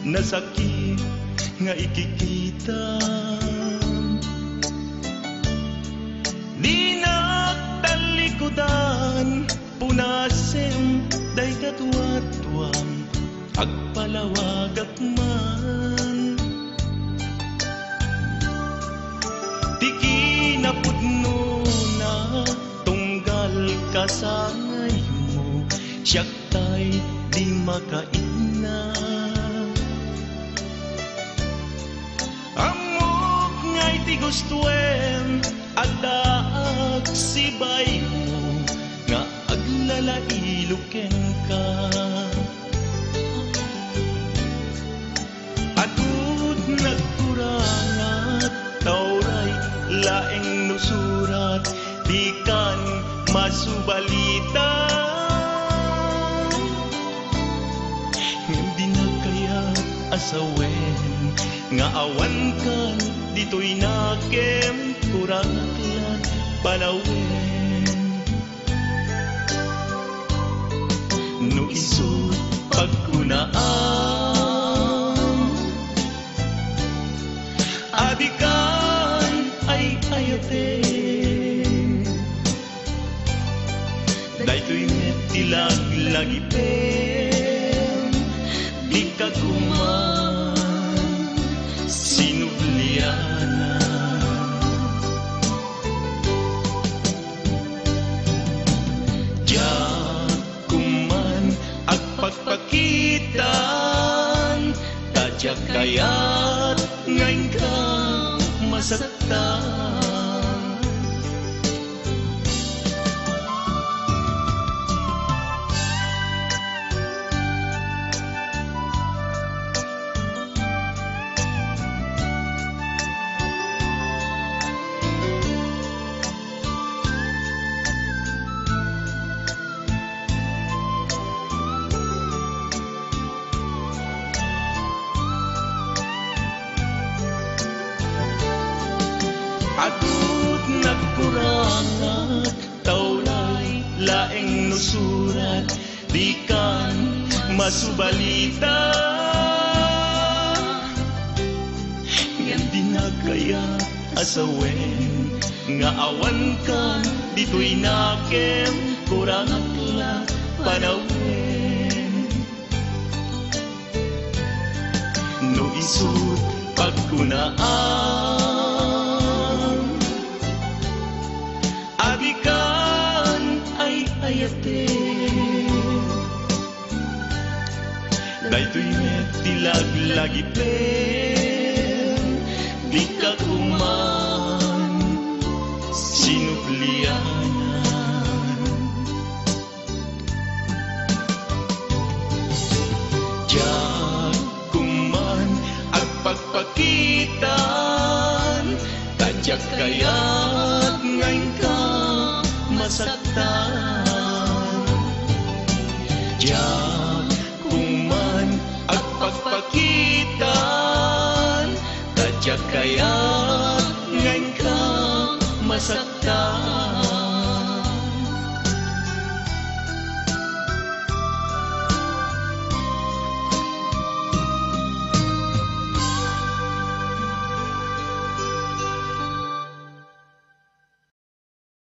nasakit nga ikikita. Di nagtalikudan, punasim, day katuwatuang, agpalawagak man. Tiki na pudno na, tunggal kasangay mo, siyak tay di makaina. Amok nga'y ti gustuem, adaag sibay mo, nga aglalailuken ka. Atud nagkurangat, tauray laeng nusurat, di kan masubalita. Hindi na kaya asawen, nga awan kan dito'y nakem, kurang aklat palawen. No isut pagkunaan, adikan ay ayate. Dayto'y netilag lagi pen, di ka kuman sinubliana. Diyak kuman agpagpakitan, tadyak kaya't ngayon ka masaktan. Atud nagkurangat, taulay laeng nusurat, di kan masubalita. Nga di na kaya asawen, nga awan kan dito'y nakem, kurang aklat panawen. No isut pagkunaan, abikan ay ayate. Dayto'y netilag lagi pen, di ka kuman sinublianan. Diyak kuman agpagpakitan, tadyak kaya't ngayon ka masaktan. Diyak